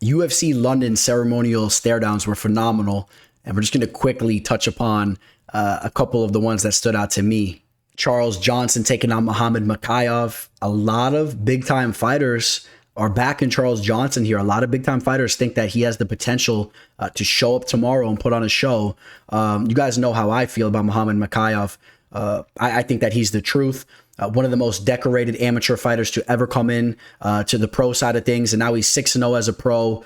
UFC London ceremonial stare downs were phenomenal. And we're just going to quickly touch upon a couple of the ones that stood out to me. Charles Johnson taking on Muhammad Mokaev. A lot of big-time fighters are backing Charles Johnson here. A lot of big-time fighters think that he has the potential to show up tomorrow and put on a show. You guys know how I feel about Muhammad Mokaev. I think that he's the truth. One of the most decorated amateur fighters to ever come in to the pro side of things. And now he's 6-0 as a pro.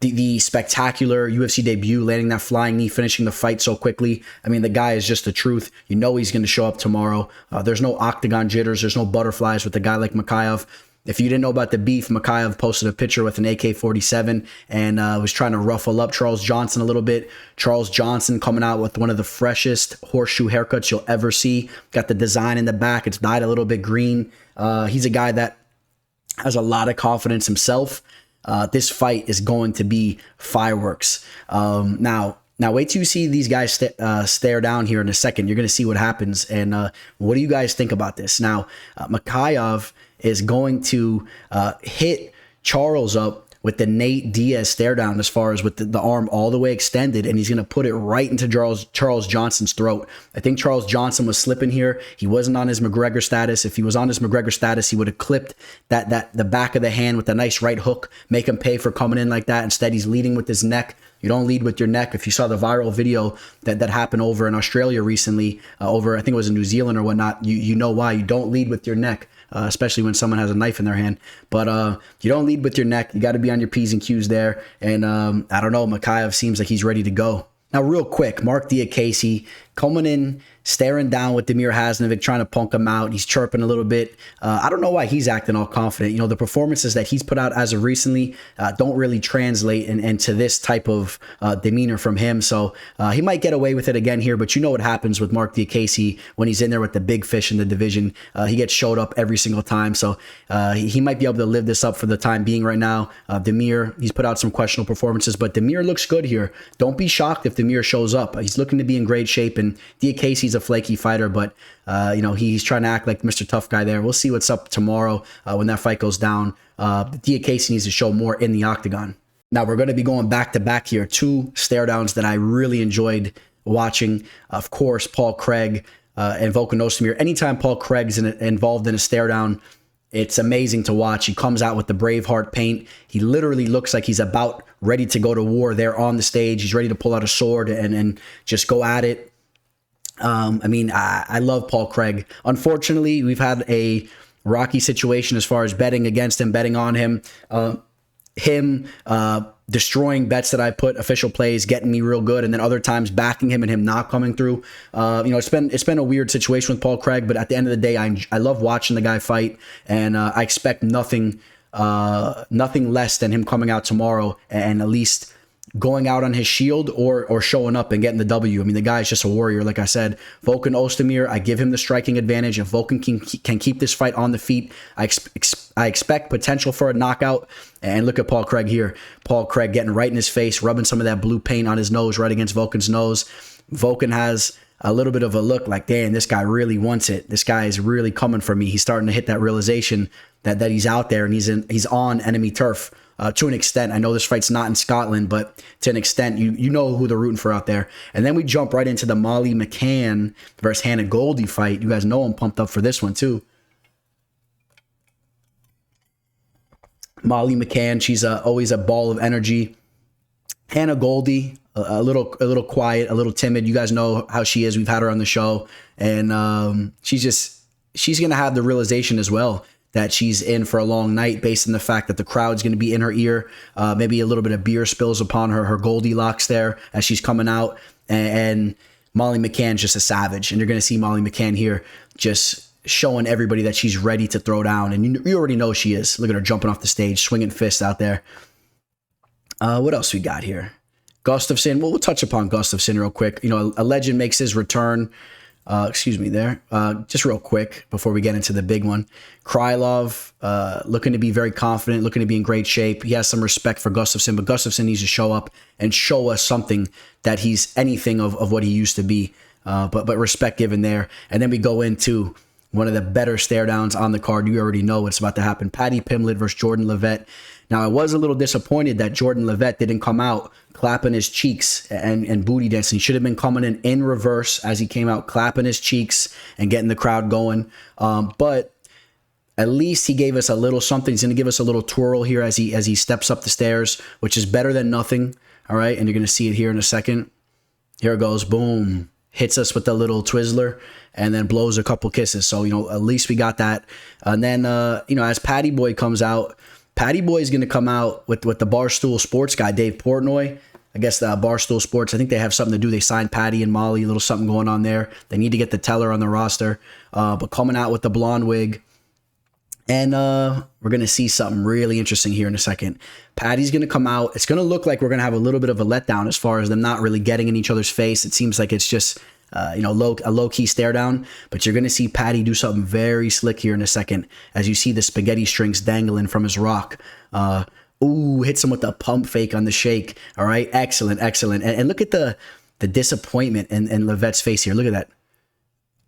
The spectacular UFC debut, landing that flying knee, finishing the fight so quickly. I mean, the guy is just the truth. You know he's going to show up tomorrow. There's no octagon jitters. There's no butterflies with a guy like Mokaev. If you didn't know about the beef, Mokaev posted a picture with an AK-47 and was trying to ruffle up Charles Johnson a little bit. Charles Johnson coming out with one of the freshest horseshoe haircuts you'll ever see. Got the design in the back. It's dyed a little bit green. He's a guy that has a lot of confidence himself. This fight is going to be fireworks. Now wait till you see these guys stare down here in a second. You're going to see what happens. And what do you guys think about this? Now, Mokaev is going to hit Charles up with the Nate Diaz stare down as far as with the arm all the way extended, and he's going to put it right into Charles Johnson's throat. I think Charles Johnson was slipping here. He wasn't on his McGregor status. If he was on his McGregor status, he would have clipped the back of the hand with a nice right hook, make him pay for coming in like that. Instead, he's leading with his neck. You don't lead with your neck. If you saw the viral video that happened over in Australia recently, over I think it was in New Zealand or whatnot, you know why. You don't lead with your neck. Especially when someone has a knife in their hand. But you don't lead with your neck. You got to be on your P's and Q's there. And I don't know, Mokaev seems like he's ready to go. Now, real quick, Mark Diakasey coming in, staring down with Damir Haznavik, trying to punk him out. He's chirping a little bit. I don't know why he's acting all confident. You know, the performances that he's put out as of recently don't really translate into this type of demeanor from him. So he might get away with it again here, but you know what happens with Mark Diakasey when he's in there with the big fish in the division. He gets showed up every single time. So he might be able to live this up for the time being right now. Damir, he's put out some questionable performances, but Damir looks good here. Don't be shocked if Damir shows up. He's looking to be in great shape, and Diakasey's a flaky fighter, but you know, he's trying to act like Mr. Tough Guy there. We'll see what's up tomorrow when that fight goes down. Diakasey needs to show more in the octagon. Now we're going to be going back to back here. Two stare downs that I really enjoyed watching. Of course, Paul Craig and Volkanovski. Anytime Paul Craig's involved in a stare down, it's amazing to watch. He comes out with the Braveheart paint. He literally looks like he's about ready to go to war there on the stage. He's ready to pull out a sword and just go at it. I mean, I love Paul Craig. Unfortunately, we've had a rocky situation as far as betting against him, betting on him. Destroying bets that I put, official plays, getting me real good, and then other times backing him and him not coming through. You know, it's been a weird situation with Paul Craig, but at the end of the day, I love watching the guy fight, and I expect nothing less than him coming out tomorrow and at least going out on his shield or showing up and getting the W. I mean, the guy is just a warrior, like I said. Volkan Ozdemir, I give him the striking advantage. If Volkan can keep this fight on the feet, I expect potential for a knockout. And look at Paul Craig here. Paul Craig getting right in his face, rubbing some of that blue paint on his nose right against Volkan's nose. Volkan has a little bit of a look like, damn, this guy really wants it. This guy is really coming for me. He's starting to hit that realization that he's out there and he's on enemy turf. To an extent. I know this fight's not in Scotland, but to an extent, you know who they're rooting for out there. And then we jump right into the Molly McCann versus Hannah Goldie fight. You guys know I'm pumped up for this one too. Molly McCann, she's always a ball of energy. Hannah Goldie, a little quiet, a little timid. You guys know how she is. We've had her on the show, and she's gonna have the realization as well that she's in for a long night based on the fact that the crowd's going to be in her ear. Maybe a little bit of beer spills upon her Goldilocks there as she's coming out. And Molly McCann's just a savage. And you're going to see Molly McCann here just showing everybody that she's ready to throw down. And you already know she is. Look at her jumping off the stage, swinging fists out there. What else we got here? Gustafsson. Well, we'll touch upon Gustafsson real quick. You know, a legend makes his return. Excuse me there. Just real quick before we get into the big one. Krylov, looking to be very confident, looking to be in great shape. He has some respect for Gustafsson, but Gustafsson needs to show up and show us something that he's anything of what he used to be. But respect given there. And then we go into one of the better stare downs on the card. You already know what's about to happen. Paddy Pimblett versus Jordan Levett. Now, I was a little disappointed that Jordan Levett didn't come out clapping his cheeks and booty dancing. He should have been coming in reverse as he came out, clapping his cheeks and getting the crowd going. But at least he gave us a little something. He's going to give us a little twirl here as he steps up the stairs, which is better than nothing. All right, and you're going to see it here in a second. Here it goes. Boom. Hits us with the little Twizzler and then blows a couple kisses. So, at least we got that. And then, as Patty Boy comes out, Patty Boy is going to come out with the Barstool Sports guy, Dave Portnoy. I guess the Barstool Sports, I think they have something to do. They signed Patty and Molly, a little something going on there. They need to get the teller on the roster. But coming out with the blonde wig. And we're going to see something really interesting here in a second. Patty's going to come out. It's going to look like we're going to have a little bit of a letdown as far as them not really getting in each other's face. It seems like it's just, a low-key stare down. But you're going to see Patty do something very slick here in a second as you see the spaghetti strings dangling from his rock. Hits him with the pump fake on the shake. All right, excellent. And look at the disappointment in Levett's face here. Look at that.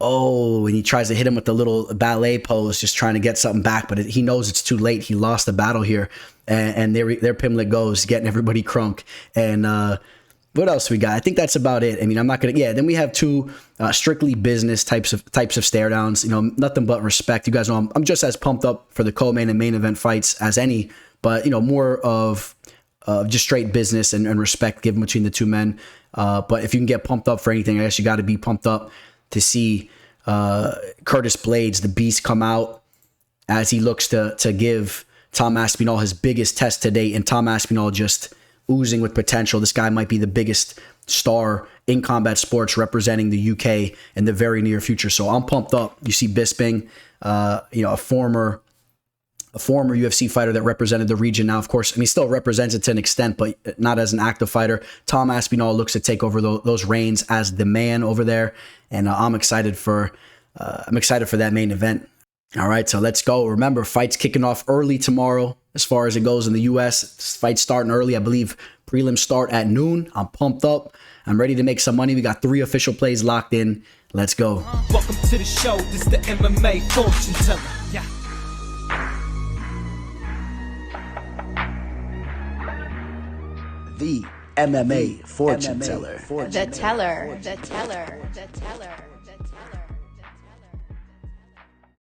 Oh, and he tries to hit him with the little ballet pose, just trying to get something back, but he knows it's too late. He lost the battle here, and there Pimlet goes, getting everybody crunk. And what else we got? I think that's about it. I mean, I'm not gonna. Yeah, then we have two strictly business types of stare downs. Nothing but respect. You guys know I'm just as pumped up for the co-main and main event fights as any, but more of just straight business and respect given between the two men. But if you can get pumped up for anything, I guess you got to be pumped up to see Curtis Blades, the beast, come out as he looks to give Tom Aspinall his biggest test to date, and Tom Aspinall just oozing with potential. This guy might be the biggest star in combat sports representing the UK in the very near future. So I'm pumped up. You see Bisping, a former UFC fighter that represented the region. Now, of course, he still represents it to an extent, but not as an active fighter. Tom Aspinall looks to take over those reins as the man over there, and I'm excited for that main event. All right, so let's go. Remember, fights kicking off early tomorrow as far as it goes in the U.S. Fights starting early. I believe prelims start at noon. I'm pumped up. I'm ready to make some money. We got 3 official plays locked in. Let's go. Welcome to the show. This is the MMA fortune teller. Yeah. The MMA fortune teller. The teller.